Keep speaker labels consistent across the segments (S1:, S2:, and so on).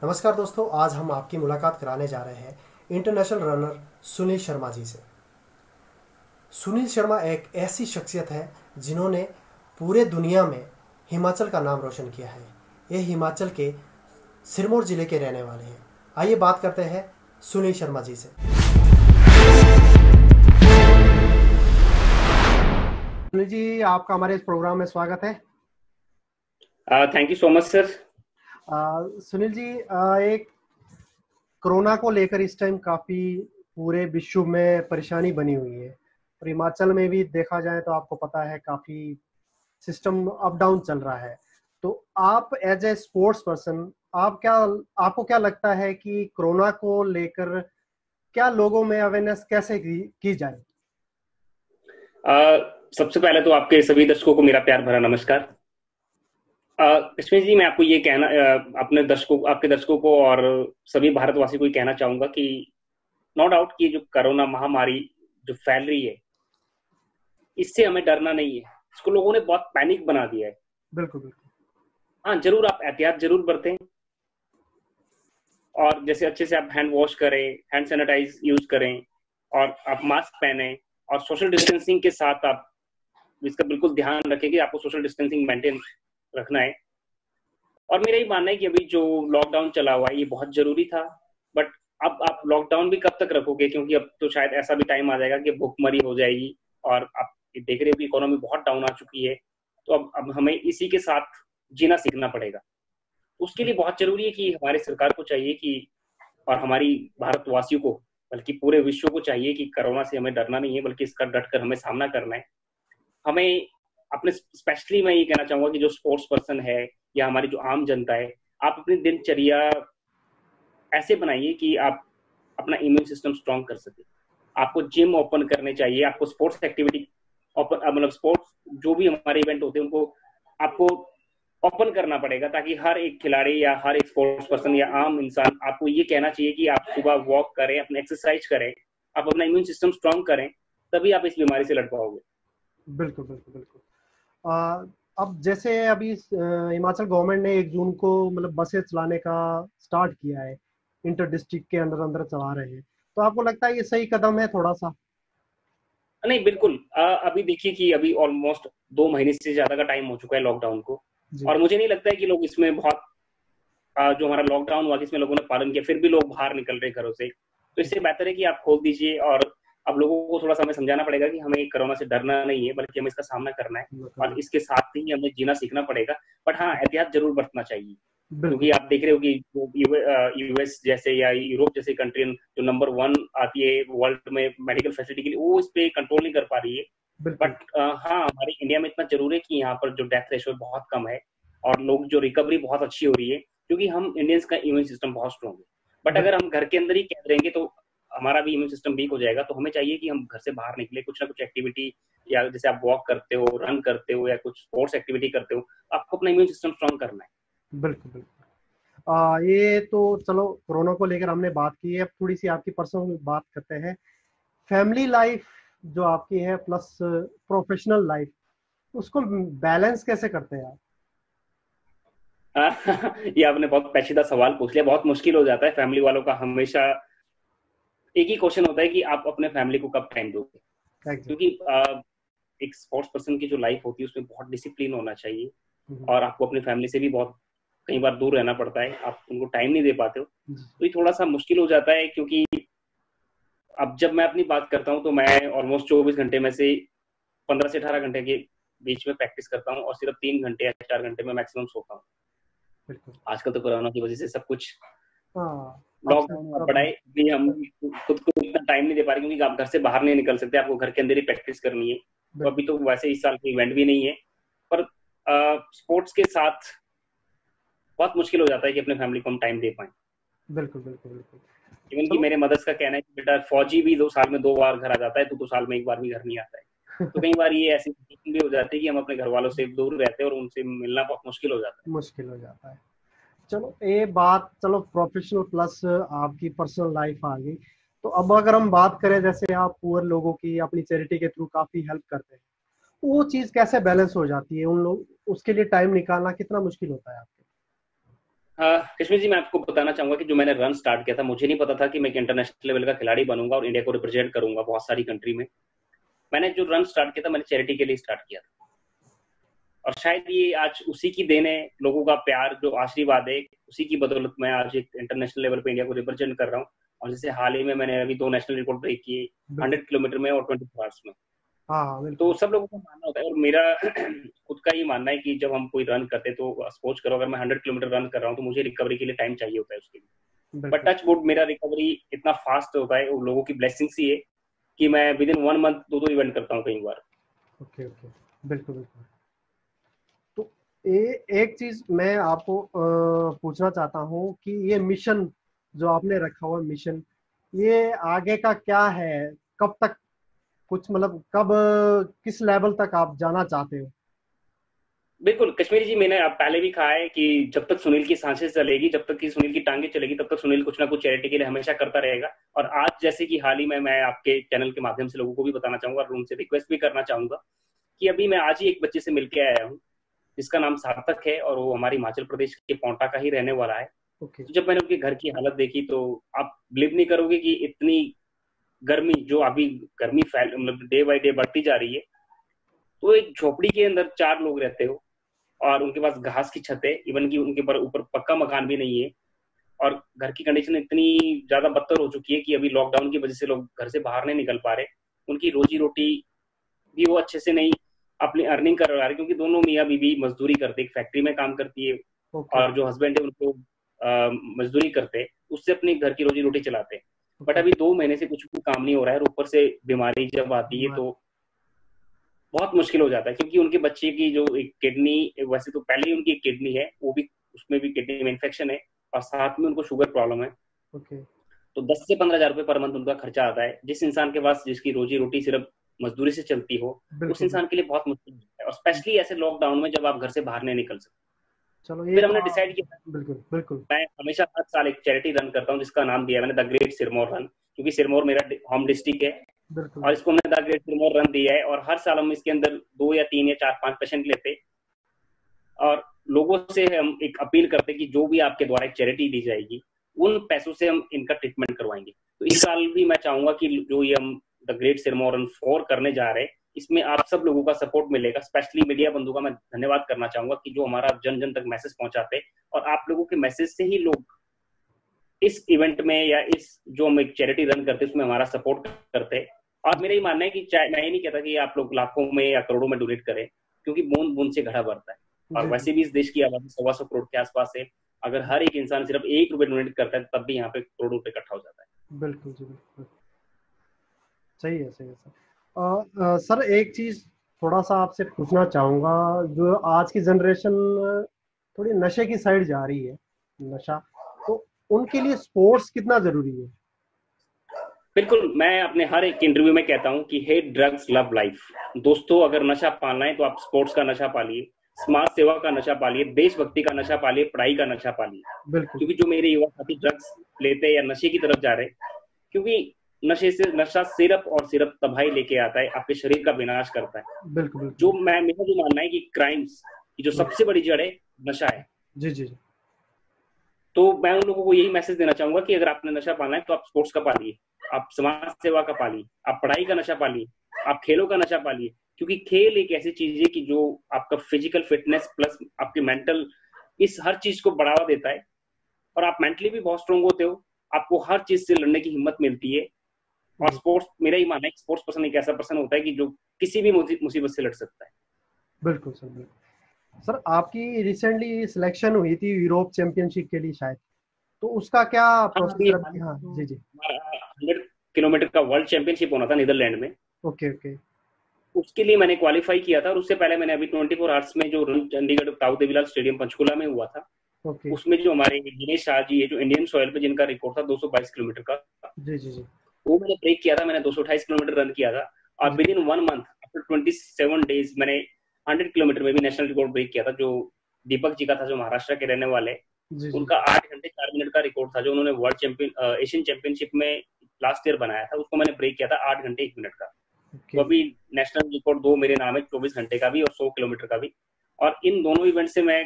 S1: नमस्कार दोस्तों, आज हम आपकी मुलाकात कराने जा रहे हैं इंटरनेशनल रनर सुनील शर्मा जी से। सुनील शर्मा एक ऐसी शख्सियत है जिन्होंने पूरे दुनिया में हिमाचल का नाम रोशन किया है। ये हिमाचल के सिरमौर जिले के रहने वाले हैं। आइए बात करते हैं सुनील शर्मा जी से। सुनील जी, आपका हमारे इस प्रोग्राम में स्वागत है।
S2: Thank you so much sir.
S1: Sunil ji, एक कोरोना को लेकर इस टाइम काफ़ी पूरे विश्व में परेशानी बनी हुई है और हिमाचल में भी देखा जाए तो आपको पता है काफ़ी सिस्टम अप डाउन चल रहा है। तो आप एज ए स्पोर्ट्स पर्सन, आपको क्या लगता है कि कोरोना को लेकर क्या लोगों में अवेयरनेस कैसे की जाए?
S2: सबसे पहले तो आपके सभी दर्शकों को मेरा प्यार भरा नमस्कार। कश्मीर जी, मैं आपको ये कहना आपके दर्शकों को और सभी भारतवासी को ये कहना चाहूंगा कि नो डाउट कि जो कोरोना महामारी जो फैल रही है, इससे हमें डरना नहीं है। इसको लोगों ने बहुत पैनिक बना दिया है।
S1: बिल्कुल बिल्कुल।
S2: हाँ, जरूर आप एहतियात जरूर बरतें और जैसे अच्छे से आप हैंड वॉश करें, हैंड सैनिटाइज यूज करें और आप मास्क पहने और सोशल डिस्टेंसिंग के साथ आप इसका बिल्कुल ध्यान रखें कि आपको सोशल डिस्टेंसिंग मेंटेन रखना है। और मेरा ये मानना है कि अभी जो लॉकडाउन चला हुआ है ये बहुत जरूरी था, बट अब आप लॉकडाउन भी कब तक रखोगे, क्योंकि अब तो शायद ऐसा भी टाइम आ जाएगा कि भुखमरी हो जाएगी और आप देख रहे हो कि इकोनॉमी बहुत डाउन आ चुकी है। तो अब हमें इसी के साथ जीना सीखना पड़ेगा। उसके लिए बहुत जरूरी है कि हमारी सरकार को चाहिए कि, और हमारी भारतवासियों को, बल्कि पूरे विश्व को चाहिए कि कोरोना से हमें डरना नहीं है, बल्कि इसका डटकर हमें सामना करना है। हमें अपने, स्पेशली मैं ये कहना चाहूंगा कि जो स्पोर्ट्स पर्सन है या हमारी जो आम जनता है, आप अपनी दिनचर्या ऐसे बनाइए कि आप अपना इम्यून सिस्टम स्ट्रांग कर सके। आपको जिम ओपन करने चाहिए, आपको स्पोर्ट्स एक्टिविटी ओपन, मतलब स्पोर्ट्स जो भी हमारे इवेंट होते हैं उनको आपको ओपन करना पड़ेगा, ताकि हर एक खिलाड़ी या हर एक स्पोर्ट्स पर्सन या आम इंसान, आपको ये कहना चाहिए कि आप सुबह वॉक करें, अपने एक्सरसाइज करें, आप अपना इम्यून सिस्टम स्ट्रांग करें, तभी आप इस बीमारी से लड़ पाओगे।
S1: बिल्कुल बिल्कुल बिल्कुल। अब जैसे अभी हिमाचल गवर्नमेंट ने 1 जून को मतलब बसें चलाने का स्टार्ट किया है, इंटर डिस्ट्रिक्ट के अंदर अंदर चला रहे हैं। तो आपको लगता है ये सही कदम है थोड़ा सा?
S2: नहीं, बिल्कुल। अभी देखिए कि अभी ऑलमोस्ट 2 महीने से ज्यादा का टाइम हो चुका है लॉकडाउन को,
S1: जी।
S2: और मुझे नहीं लगता है कि लोग इसमें बहुत, जो हमारा लॉकडाउन हुआ इसमें लोगों ने पालन किया, फिर भी लोग बाहर निकल रहे घरों से। तो इससे बेहतर है कि आप खोल दीजिए, और अब लोगों को थोड़ा सा हमें समझाना पड़ेगा कि हमें कोरोना से डरना नहीं है, बल्कि हमें इसका सामना करना है, और इसके साथ ही हमें जीना सीखना पड़ेगा। बट हाँ, एहतियात जरूर बरतना चाहिए,
S1: बिल्कुल
S2: क्योंकि आप देख रहे हो कि यूएस जैसे या यूरोप जैसे कंट्री जो नंबर 1 आती है वर्ल्ड में मेडिकल फैसिलिटी के लिए, वो इस पे कंट्रोल नहीं कर पा रही है।
S1: बिल्कुल।
S2: बट हाँ, हमारे इंडिया में इतना जरूर है कि यहाँ पर जो डेथ रेशो बहुत कम है और लोग जो रिकवरी बहुत अच्छी हो रही है, क्योंकि हम इंडियंस का इम्यून सिस्टम बहुत स्ट्रॉन्ग है। बट अगर हम घर के अंदर ही कैद रहेंगे तो हमारा भी इम्यून सिस्टम वीक हो जाएगा। तो हमें चाहिए कि हम घर से बाहर निकले, कुछ ना कुछ एक्टिविटी, या जैसे आप वॉक करते हो, रन करते हो, या कुछ स्पोर्ट्स एक्टिविटी करते हो, आपको अपना इम्यून सिस्टम स्ट्रॉन्ग करना है।
S1: बिल्कुल बिल्कुल। ये तो चलो कोरोना को लेकर हमने बात की है, अब थोड़ी सी आपकी पर्सनल बात करते हैं। फैमिली लाइफ जो आपकी है प्लस प्रोफेशनल लाइफ, उसको बैलेंस कैसे करते हैं आप?
S2: ये आपने बहुत पेचीदा सवाल पूछ लिया। बहुत मुश्किल हो जाता है फैमिली वालों का। हमेशा एक ही क्वेश्चन होता है कि आप अपने फैमिली को कब टाइम दोगे,
S1: एग्जैक्ट।
S2: क्योंकि एक स्पोर्ट्स पर्सन की जो लाइफ होती है उसमें बहुत डिसिप्लिन होना चाहिए,
S1: हम्म।
S2: और आपको अपनी फैमिली से भी बहुत कई बार दूर रहना पड़ता है, आप उनको टाइम नहीं दे पाते हो। तो ये थोड़ा सा मुश्किल हो जाता है, क्योंकि अब जब मैं अपनी बात करता हूँ तो मैं ऑलमोस्ट 24 घंटे में से 15 से 18 घंटे के बीच में प्रैक्टिस करता हूँ, और सिर्फ 3 घंटे या 4 घंटे में मैक्सिमम सोता हूँ।
S1: बिल्कुल।
S2: आजकल तो कोरोना की वजह से सब कुछ
S1: हाँ। अब से
S2: लॉकडाउन हुआ पड़ा है, इसलिए हम खुद को इतना टाइम नहीं दे पा रहे, क्योंकि आप घर से बाहर नहीं निकल सकते, आपको घर के अंदर ही प्रैक्टिस करनी है। तो
S1: बिल्कुल
S2: अभी तो वैसे इस साल कोई इवेंट भी नहीं है, पर स्पोर्ट्स के साथ बहुत मुश्किल हो जाता है कि अपने फैमिली को हम टाइम दे पाए।
S1: बिल्कुल बिल्कुल बिल्कुल।
S2: इवन कि
S1: चलो।
S2: मेरे मदर्स का कहना है कि बेटा, फौजी भी 2 साल में 2 बार घर आ जाता है, तो साल में 1 बार भी घर नहीं आता है। तो कई बार ये ऐसी सिचुएशन भी हो जाती है कि हम अपने घर वालों से दूर रहते हैं और उनसे मिलना बहुत मुश्किल हो जाता
S1: मुश्किल हो जाता है। चलो ये बात, चलो प्रोफेशनल प्लस आपकी पर्सनल लाइफ आ गई। तो अब अगर हम बात करें, जैसे आप पुअर लोगों की अपनी चैरिटी के थ्रू काफी हेल्प करते हैं, वो चीज कैसे बैलेंस हो जाती है? उन लोग उसके लिए टाइम निकालना कितना मुश्किल होता है आपके?
S2: कश्मीर जी, मैं आपको बताना चाहूंगा कि जो मैंने रन स्टार्ट किया था, मुझे नहीं पता था कि मैं एक इंटरनेशनल लेवल का खिलाड़ी बनूंगा और इंडिया को रिप्रेजेंट करूंगा बहुत सारी कंट्री में। मैंने जो रन स्टार्ट किया था, मैंने चैरिटी के लिए स्टार्ट किया था, और शायद ये आज उसी की देन है, लोगों का प्यार, जो आशीर्वाद है, उसी की बदौलत मैं आज एक इंटरनेशनल लेवल पे इंडिया को रिप्रेजेंट कर रहा हूँ। और जैसे हाल ही में मैंने अभी 2 नेशनल रिकॉर्ड ब्रेक किए,
S1: बिल्कुल।
S2: 100 किलोमीटर में और 24 आवर्स में।
S1: हाँ हाँ
S2: तो
S1: बिल्कुल।
S2: सब लोगों का मानना होता है, और मेरा खुद का ये मानना है कि जब हम कोई रन करते हैं, तो सपोज करो अगर मैं 100 किलोमीटर रन कर रहा हूँ, तो मुझे रिकवरी के लिए टाइम चाहिए होता है उसके लिए। बट
S1: बिल्कुल।
S2: टच वुड, मेरा रिकवरी इतना फास्ट होता है, वो लोगों की ब्लेसिंग्स ही है कि मैं विद इन 1 मंथ 2 इवेंट करता हूँ कई बार।
S1: Okay okay. बिल्कुल बिल्कुल। तो एक चीज मैं आपको पूछना चाहता हूँ कि ये मिशन जो आपने रखा हुआ मिशन, ये आगे का क्या है? कब तक, कुछ मतलब कब, किस लेवल तक आप जाना चाहते हो?
S2: बिल्कुल कश्मीरी जी, मैंने अब पहले भी कहा है कि जब तक सुनील की सांसें चलेगी, जब तक कि सुनील की टांगे चलेगी, तब तक सुनील कुछ ना कुछ चैरिटी के लिए हमेशा करता रहेगा। और आज जैसे कि हाल ही में मैं आपके चैनल के माध्यम से लोगों को भी बताना चाहूंगा और उनसे रिक्वेस्ट भी करना चाहूंगा कि अभी मैं आज ही एक बच्चे से मिलकर आया हूँ, जिसका नाम सार्थक है, और वो हमारे हिमाचल प्रदेश के पौंटा का ही रहने वाला है।
S1: ओके।
S2: तो जब मैंने उनके घर की हालत देखी, तो आप बिलीव नहीं करोगे कि इतनी गर्मी, जो अभी गर्मी फैल मतलब डे बाई डे बढ़ती जा रही है, तो एक झोपड़ी के अंदर 4 लोग रहते हो, और उनके पास घास की छत है, इवन की उनके ऊपर पक्का मकान भी नहीं है। और घर की कंडीशन इतनी ज्यादा बदतर हो चुकी है कि अभी लॉकडाउन की वजह से लोग घर से बाहर नहीं निकल पा रहे। उनकी रोजी रोटी भी वो अच्छे से नहीं अपनी अर्निंग कर रहा है, क्योंकि दोनों मियाँ बीवी मजदूरी करते, एक फैक्ट्री में काम करती है,
S1: ओके।
S2: और जो हस्बैंड है उनको मजदूरी करते, उससे अपनी घर की रोजी रोटी चलाते। But
S1: okay.
S2: अभी 2 महीने से कुछ भी काम नहीं हो रहा है, और ऊपर से बीमारी जब आती है,
S1: बीमार।
S2: तो बहुत मुश्किल हो जाता है, क्योंकि उनके बच्चे की जो एक किडनी, वैसे तो पहले ही उनकी एक किडनी है, वो भी, उसमें भी किडनी में इन्फेक्शन है, और साथ में उनको शुगर प्रॉब्लम है।
S1: ओके।
S2: तो 10 से 15 हजार रुपए पर मंथ उनका खर्चा आता है। जिस इंसान के पास, जिसकी रोजी रोटी सिर्फ मजदूरी से चलती हो, उस
S1: बिल्कुल बिल्कुल।
S2: इंसान के लिए बहुत मुश्किल है, और स्पेशली ऐसे लॉकडाउन में जब आप घर से बाहर नहीं निकल सकते।
S1: चलो ये
S2: फिर
S1: तो
S2: हमने डिसाइड किया,
S1: बिल्कुल बिल्कुल।
S2: मैं हमेशा हर साल एक चैरिटी रन करता हूँ, जिसका नाम दिया है मैंने द ग्रेट सिरमौर रन, क्योंकि सिरमौर मेरा होम डिस्ट्रिक्ट है, और
S1: बिल्कुल।
S2: इसको हमने द ग्रेट सिरमौर रन दिया है। और हर साल हम इसके अंदर 2 या 3 या 4 5 पेशेंट लेते, और लोगों से हम एक अपील करते कि जो भी आपके द्वारा एक चैरिटी दी जाएगी, उन पैसों से हम इनका ट्रीटमेंट करवाएंगे। तो इस साल भी मैं चाहूंगा कि जो ये हम द ग्रेट सिरमौर रन 4 करने जा रहे हैं, इसमें आप सब लोगों का सपोर्ट मिलेगा। स्पेशली मीडिया बंधु का मैं धन्यवाद करना चाहूंगा कि जो हमारा जन जन तक मैसेज पहुंचाते, और आप लोगों के मैसेज से ही लोग इस इवेंट में, या इस जो हम एक चैरिटी रन करते हैं, उसमें हमारा सपोर्ट करते हैं। और मेरा ये मानना है कि मैं ये नहीं कहता कि आप लोग लाखों में या करोड़ों में डोनेट करें, क्योंकि बूंद बूंद से घड़ा भरता है। और
S1: जी जी।
S2: वैसे भी इस देश की आबादी 125 करोड़ के आसपास है। अगर हर एक इंसान सिर्फ 1 रुपए डोनेट करता है, तब भी यहाँ पे करोड़ों रुपए इकट्ठा हो जाता है।
S1: बिल्कुल जी बिल्कुल। सही है सही है सर। सर एक चीज थोड़ा सा आपसे पूछना चाहूंगा, जो आज की जनरेशन थोड़ी नशे की साइड जा रही है, नशा, तो उनके लिए स्पोर्ट्स कितना जरूरी है?
S2: बिल्कुल, मैं अपने हर एक इंटरव्यू में कहता हूँ कि हेट ड्रग्स लव लाइफ। दोस्तों, अगर नशा पालना है तो आप स्पोर्ट्स का नशा पालिए, समाज सेवा का नशा पालिए, देशभक्ति का नशा पालिए, पढ़ाई का नशा पालिए।
S1: बिल्कुल
S2: क्योंकि जो मेरे युवा साथी ड्रग्स लेते हैं या नशे की तरफ जा रहे हैं, क्योंकि नशा सिर्फ और सिर्फ तबाही लेके आता है, आपके शरीर का विनाश करता है।
S1: बिल्कुल। बिल्कुल
S2: मेरा जो मानना है कि क्राइम्स की जो
S1: बिल्कुल।
S2: सबसे बड़ी जड़ है, नशा है।
S1: जी जी जी।
S2: तो मैं उन लोगों को यही मैसेज देना चाहूंगा कि अगर आपने नशा पालना है, तो आप स्पोर्ट्स का पालिए, आप समाज सेवा का पालिए, आप पढ़ाई का नशा पालिए, आप खेलों का नशा पालिए। क्योंकि खेल एक ऐसी चीज है कि जो आपका फिजिकल फिटनेस प्लस आपकी मेंटल, इस हर चीज को बढ़ावा देता है, और आप मेंटली भी बहुत स्ट्रोंग होते हो, आपको हर चीज से लड़ने की हिम्मत मिलती है। और
S1: जी,
S2: स्पोर्ट्स, मेरा ही मानना है कि स्पोर्ट्स पर्सन एक ऐसा पर्सन होता है कि जो किसी भी मुसीबत से लड़ सकता है।
S1: बिल्कुल सर बिल्कुल। सर आपकी रिसेंटली सिलेक्शन हुई थी यूरोप चैंपियनशिप के लिए शायद, तो उसका क्या
S2: हाँ, अभी
S1: प्रोसीजर
S2: हाल
S1: अभी?
S2: में
S1: हाँ
S2: जो
S1: जी जी।
S2: हमारा 100 किलोमीटर का वर्ल्ड चैंपियनशिप होना था नीदरलैंड में,
S1: ओके ओके।
S2: उसके लिए मैंने क्वालिफाई किया था। और उससे पहले मैंने अभी 24 आवर्स में जो रन चंडीगढ़ ताऊ देवीलाल स्टेडियम पंचकुला में हुआ था,
S1: ओके।
S2: उसमें जो हमारे दिनेश शाह जी है, जो इंडियन सॉइल पे जिनका रिकॉर्ड था 222 किलोमीटर का,
S1: जी जी जी।
S2: वो मैंने ब्रेक किया था। मैंने 228 किलोमीटर रन किया था, और
S1: जी
S2: within 1 month after 27 days मैंने 100 किलोमीटर में भी नेशनल रिकॉर्ड ब्रेक किया था, जो दीपक जी का था, जो महाराष्ट्र के रहने वाले।
S1: जी जी।
S2: उनका 8 घंटे 4 मिनट का रिकॉर्ड था, जो उन्होंने वर्ल्ड चैंपियन एशियन चैंपियनशिप में लास्ट ईयर बनाया था, उसको मैंने ब्रेक किया था 8 घंटे 1 मिनट का। तो
S1: ओके।
S2: अभी नेशनल रिकॉर्ड दो मेरे नाम है, 24 घंटे का भी और 100 किलोमीटर का भी। और इन दोनों इवेंट से मैं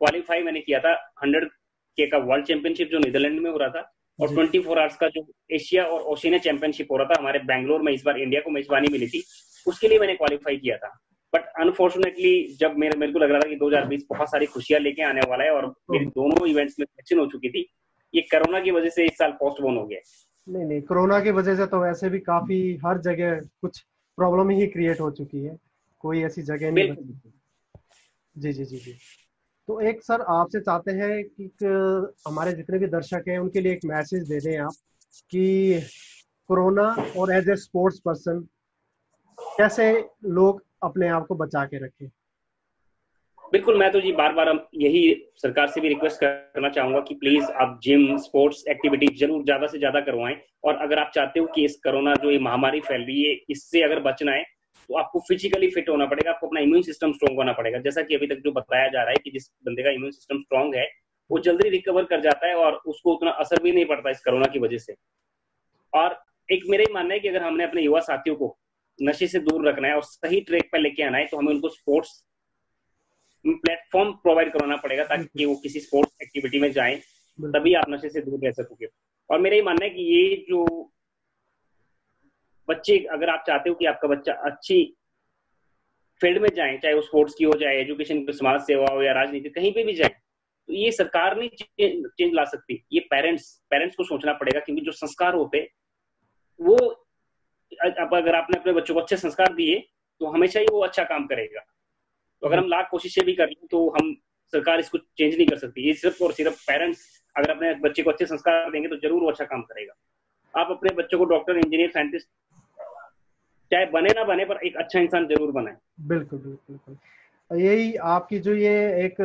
S2: क्वालिफाई मैंने किया था 100 के का वर्ल्ड चैंपियनशिप जो नीदरलैंड में हो रहा था, और 24 आवर्स का जो एशिया और ओशिनिया चैंपियनशिप हो रहा था हमारे बैंगलोर में, इस बार इंडिया को मेजबानी मिली थी, उसके लिए मैंने क्वालिफाई किया था। बट अनफॉर्चुनेटली जब मेरे को लग रहा था कि 2020 बहुत सारी खुशियां लेके आने वाला है और मेरी दोनों इवेंट्स में सिलेक्शन हो चुकी थी, ये कोरोना की वजह से इस साल पोस्टपोन हो गया।
S1: नहीं नहीं, कोरोना की वजह से तो वैसे भी काफी हर जगह कुछ प्रॉब्लम ही क्रिएट हो चुकी है, कोई ऐसी जगह नहीं बची। जी जी जी जी। तो एक सर आपसे चाहते हैं कि हमारे जितने भी दर्शक हैं उनके लिए एक मैसेज दे दें आप कि कोरोना और एज ए स्पोर्ट्स पर्सन कैसे लोग अपने आप को बचा के रखें।
S2: बिल्कुल, मैं तो जी बार बार यही सरकार से भी रिक्वेस्ट करना चाहूंगा कि प्लीज आप जिम, स्पोर्ट्स एक्टिविटी जरूर ज्यादा से ज्यादा करवाएं। और अगर आप चाहते हो कि इस कोरोना जो ये महामारी फैल रही है इससे अगर बचना है तो आपको फिजिकली फिट होना पड़ेगा, आपको अपना इम्यून सिस्टम स्ट्रॉन्ग होना पड़ेगा। जैसा कि अभी तक जो बताया जा रहा है कि जिस बंदे का इम्यून सिस्टम स्ट्रॉन्ग है वो जल्दी रिकवर कर जाता है और उसको उतना असर भी नहीं पड़ता इस कोरोना की वजह से। और एक मेरा ही मानना है कि अगर हमने अपने युवा साथियों को नशे से दूर रखना है और सही ट्रैक पर लेके आना है तो हमें उनको स्पोर्ट्स प्लेटफॉर्म प्रोवाइड करवाना पड़ेगा ताकि वो किसी स्पोर्ट्स एक्टिविटी में जाएं, तभी आप नशे से दूर रह सकोगे। और मेरा ही मानना है कि ये जो बच्चे, अगर आप चाहते हो कि आपका बच्चा अच्छी फील्ड में जाए, चाहे वो स्पोर्ट्स की हो, चाहे एजुकेशन, समाज सेवा हो या राजनीति, कहीं पे भी जाए, तो ये सरकार नहीं चेंज ला सकती, ये पेरेंट्स को सोचना पड़ेगा। क्योंकि जो संस्कार होते वो, अब अगर आपने अपने बच्चों को अच्छे संस्कार दिए तो हमेशा ही वो अच्छा काम करेगा। तो अगर हम लाख कोशिशें भी करें तो हम सरकार इसको चेंज नहीं कर सकती। ये सिर्फ और सिर्फ पेरेंट्स अगर अपने बच्चे को अच्छे संस्कार देंगे तो जरूर वो अच्छा काम करेगा। आप अपने बच्चों को डॉक्टर, इंजीनियर, साइंटिस्ट चाहे बने ना बने पर एक अच्छा इंसान जरूर बनाए।
S1: बिल्कुल बिल्कुल बिल्कुल। यही आपकी जो ये एक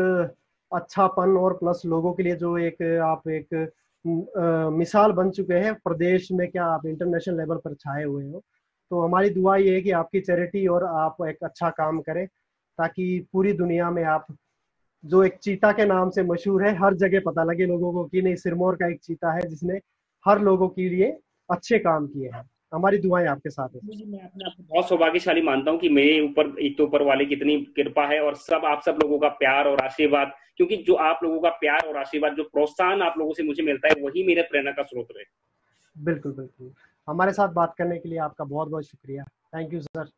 S1: अच्छापन और प्लस लोगों के लिए जो एक आप एक मिसाल बन चुके हैं प्रदेश में, क्या आप इंटरनेशनल लेवल पर छाए हुए हो। तो हमारी दुआ ये है कि आपकी चैरिटी और आप एक अच्छा काम करें ताकि पूरी दुनिया में आप जो एक चीता के नाम से मशहूर है हर जगह पता लगे लोगों को कि नहीं, सिरमौर का एक चीता है जिसने हर लोगों के लिए अच्छे काम किए हैं। हमारी दुआएं आपके साथ है।
S2: मैं अपने आप को बहुत सौभाग्यशाली मानता हूँ कि मेरे ऊपर एक तो ऊपर वाले की इतनी कृपा है और आप सब लोगों का प्यार और आशीर्वाद। क्योंकि जो आप लोगों का प्यार और आशीर्वाद, जो प्रोत्साहन आप लोगों से मुझे मिलता है, वही मेरे प्रेरणा का स्रोत है।
S1: बिल्कुल बिल्कुल। हमारे साथ बात करने के लिए आपका बहुत बहुत शुक्रिया। Thank you sir.